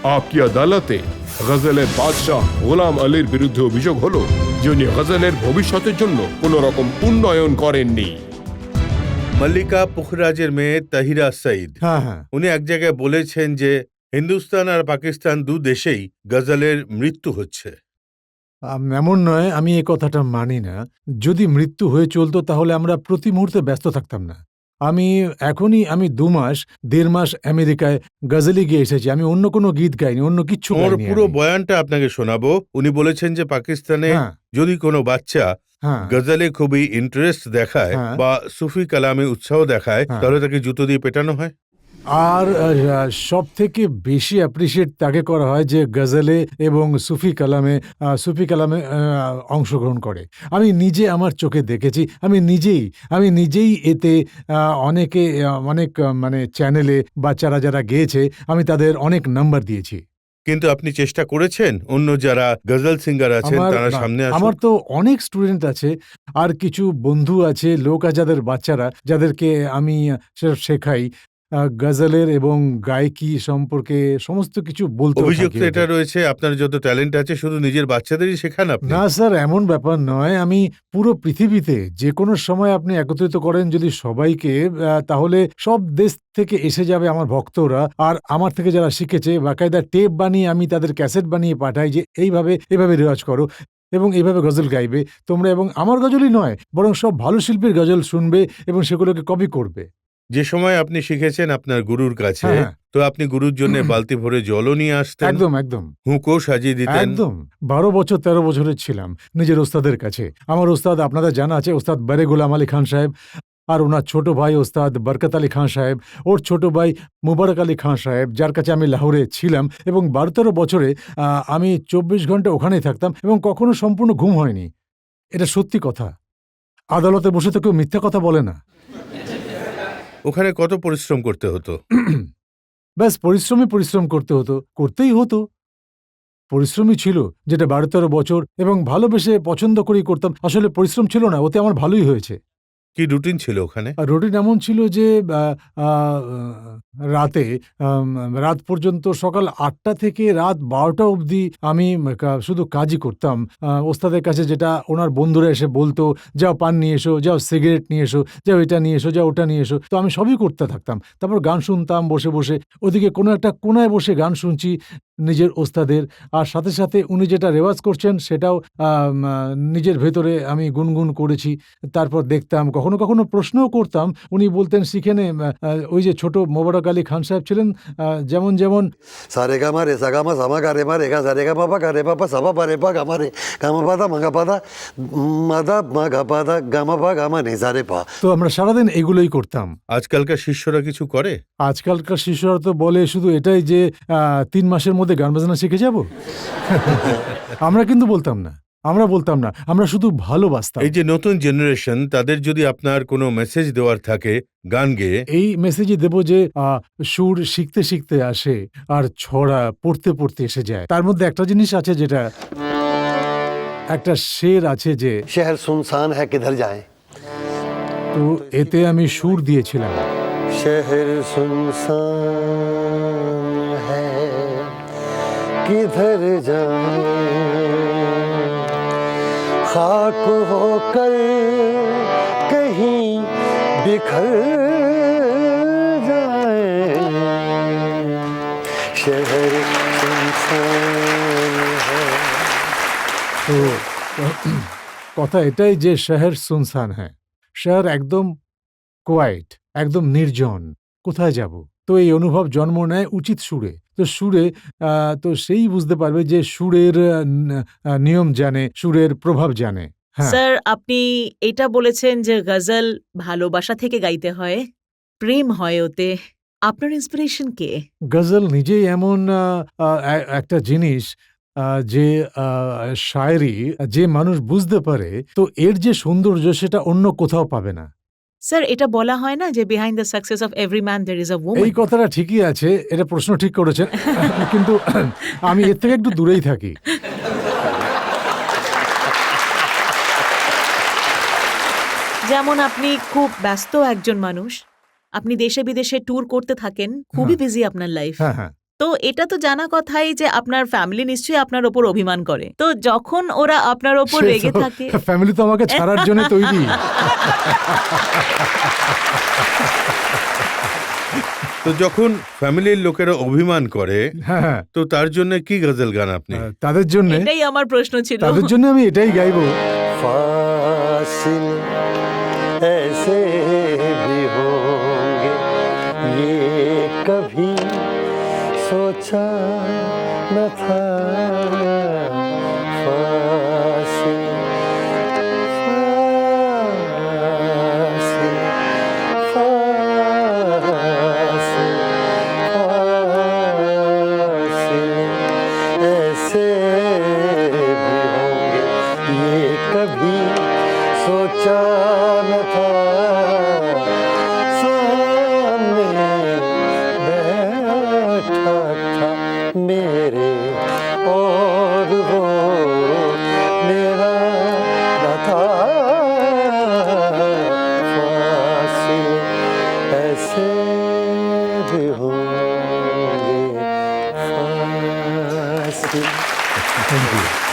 आपकी আদালতে গজলের বাদশাহ গোলাম আলীর বিরুদ্ধে অভিযোগ হলো যে উনি গজলের ভবিষ্যতের জন্য কোনো রকম উন্নয়ন করেননি। মল্লিকা পুখরাজের মেয়ে তাহিরা সঈদ, হ্যাঁ হ্যাঁ, উনি এক জায়গায় বলেছেন যে হিন্দুস্তান আর পাকিস্তান দু দেশেই গজলের মৃত্যু হচ্ছে। এমন নয়, আমি এই কথাটা মানি না। যদি মৃত্যু হয়ে চলতো তাহলে আমরা প্রতি মুহূর্তে ব্যস্ত থাকতাম না। আমি 1.5 মাস আমেরিকায় গজলই গিয়ে এসেছি। আমি অন্য কোনো গীত গাইনি, অন্য কিচ্ছু ওর গাইনি পুরো আমি। বয়ানটা আপনাকে শোনাবো। উনি বলেছেন যে পাকিস্তানে হ্যাঁ যদি কোনো বাচ্চা হ্যাঁ গজলে খুবই ইন্টারেস্ট দেখায় হ্যাঁ। বা সুফি কালামে উৎসাহ দেখায়, হ্যাঁ। তাহলে তাকে জুতো দিয়ে পেটানো হয়। আর সব থেকে বেশি অ্যাপ্রিসিয়েট তাকে করা হয় যে গজলে এবং সুফি কালামে অংশগ্রহণ করে। আমি নিজে আমার চোখে দেখেছি। আমি নিজেই এতে অনেক মানে চ্যানেলে বাচ্চারা যারা গেয়েছে, আমি তাদের অনেক নাম্বার দিয়েছি। কিন্তু আপনি চেষ্টা করেছেন অন্য যারা গজল সিঙ্গার আছেন তারা সামনে আমার আসুন? তো অনেক স্টুডেন্ট আছে, আর কিছু বন্ধু আছে, লোক আছে, যাদের বাচ্চারা, যাদেরকে আমি শেখাই গজলের এবং গায়কি সম্পর্কে সমস্ত কিছু বলতে অভিযোগ থাকি তো এটা ওদের। রয়েছে, আপনার যত ট্যালেন্ট আছে শুধু নিজের বাচ্চাদেরই শেখান আপনি। না স্যার, এমন ব্যাপার নয়। আমি পুরো পৃথিবীতে যে কোনো সময় আপনি একত্রিত করেন যদি সবাইকে, তাহলে সব দেশ থেকে এসে যাবে আমার ভক্তরা, আর আমার থেকে যারা শিখেছে বাকায়দা টেপ বানিয়ে আমি তাদের ক্যাসেট বানিয়ে পাঠাই যে এইভাবে রেওয়াজ করো এবং এইভাবে গজল গাইবে তোমরা, এবং আমার গজলই নয় বরং সব ভালো শিল্পীর গজল শুনবে এবং সেগুলোকে কপি করবে। যে সময় আপনি শিখেছেন আপনার গুরুর কাছে, হ্যাঁ, হ্যাঁ। তো আপনি গুরুর জন্য বালতি ভরে জলও নিয়ে আসতেন, একদম একদম হুঁকও সাজিয়ে দিতেন। একদম 12 বছরের ছিলাম নিজের ওস্তাদের কাছে। আমার ওস্তাদ আপনাদের জানা আছে, ওস্তাদ বারে গোলাম আলী খান সাহেব, আর ওনার ছোট ভাই ওস্তাদ বরকত আলী খান সাহেব, ওর ছোট ভাই মুবারক আলী খান সাহেব, যার কাছে আমি লাহোরে ছিলাম, এবং 12-13 বছরে আমি 24 ঘন্টা ওখানেই থাকতাম এবং কখনো সম্পূর্ণ ঘুম হয়নি। এটা সত্যি কথা। আদালতে বসে তো কেউ মিথ্যা কথা বলে না। ওখানে কত পরিশ্রম করতে হতো? ব্যাস পরিশ্রম করতে হতো, করতেই হতো। পরিশ্রমই ছিল, যেটা 12-13 বছর, এবং ভালোবেসে পছন্দ করেই করতাম। আসলে পরিশ্রম ছিল না, ওতে আমার ভালোই হয়েছে। কি রুটিন ছিল ওখানে? আর রুটিন এমন ছিল যে আ আ রাতে রাত পর্যন্ত, সকাল ৮টা থেকে রাত ১২টা অবধি আমি শুধু কাজই করতাম। ওস্তাদের কাছে যেটা ওনার বন্ধুরা এসে বলতো, "যাও পান নিয়ে এসো, যাও সিগারেট নিয়ে এসো, যাও এটা নিয়ে এসো, যাও ওটা নিয়ে এসো।" তো আমি সবই করতে থাকতাম। তারপর গান শুনতাম বসে। ওদিকে কোনো একটা কোণায় বসে গান শুনছি নিজের ওস্তাদের, আর সাথে উনি যেটা রেওয়াজ করছেন সেটাও নিজের ভেতরে আমি গুনগুন করেছি। তারপর দেখতাম, কখনো প্রশ্নও করতাম। উনি বলতেন, "শিখে নে।" ওই যে ছোট মোবারক আলী খান সাহেব ছিলেন, যেমন সারেগামা রে সাগামা সামা গারে মা রেগা সারেগা বাবা গারে বাবা সাবা পারে পা গামা রে গামা পাদা মাগা পাদা মাদা মাগা পাদা গামা পা গামা নে সারে পা। তো আমরা সারাদিন এগুলোই করতাম। আজকালকার শিষ্যরা কিছু করে? আজকালকার শিশুরা তো বলে শুধু এটাই যে ৩ মাসের মধ্যে গান বাজনা শিখে যাব। আমরা কিন্তু বলতাম না, আমরা শুধু ভালোবাসতাম। এই যে নতুন জেনারেশন, তাদের যদি আপনার কোনো মেসেজ দেওয়ার থাকে গান গেয়ে? এই মেসেজই দেব যে সুর শিখতে আসে, আর ছড়া পড়তে এসে যায়। তার মধ্যে একটা জিনিস আছে, যেটা একটা শের আছে যে, শহর সুনসান হ্যাঁ কিধর যায়, তো এতে আমি সুর দিয়েছিলাম। শহর সুনসান হ্যাঁ কিধর যায়, खाक होकर कहीं बिखर जाए, शहर सुनसान है। তো কথা এটাই যে শহর সুনসান হ্যাঁ, শহর একদম কোয়াইট, একদম নির্জন, কোথায় যাব? তো এই অনুভব জন্ম নেয় উচিত সুরে। তো সেই বুঝতে পারবে যে সুরের নিয়ম জানে, সুরের প্রভাব জানে। হ্যাঁ, স্যার, আপনি এটা বলেছেন যে গজল ভালোবাসা থেকে গাইতে হয়, প্রেম হয় ওতে। আপনার ইন্সপিরেশন কে? গজল নিজেই এমন একটা জিনিস, যে শায়রি যে মানুষ বুঝতে পারে, তো এর যে সৌন্দর্য সেটা অন্য কোথাও পাবে না। স্যার, এটা বলা হয় না যে behind the success of every man there is a এই ওম্যান? কথাটা ঠিকই আছে, এটা প্রশ্ন ঠিক করেছেন। কিন্তু আমি এর থেকে একটু দূরেই থাকি। যেমন আপনি খুব ব্যস্ত একজন মানুষ, আপনি দেশে বিদেশে ট্যুর করতে থাকেন, খুবই হ্যাঁ। বিজি আপনার লাইফ। হ্যাঁ হ্যাঁ তো এটা তো জানা কথাই যে আপনার ফ্যামিলি নিশ্চয়ই আপনার ওপর অভিমান করে, তো যখন ওরা আপনার ওপর রেগে থাকে ফ্যামিলি তো আমাকে ছাড়ার জন্য তৈরি। তো যখন ফ্যামিলির লোকেরা অভিমান করে হ্যাঁ হ্যাঁ, তো তার জন্য কি গজল গান আপনি? তাদের জন্য, এটাই আমার প্রশ্ন ছিল। তাদের জন্য আমি এটাই গাইবো। फासिले ऐसे भी होंगे ये कभी सोचा न था। फासिले फासिले फासिले ऐसे भी होंगे ये कभी सोचा न था। सामने बैठा था मेरे और वो मेरा न था। फासिले ऐसे भी होंगे फासिले। Thank you.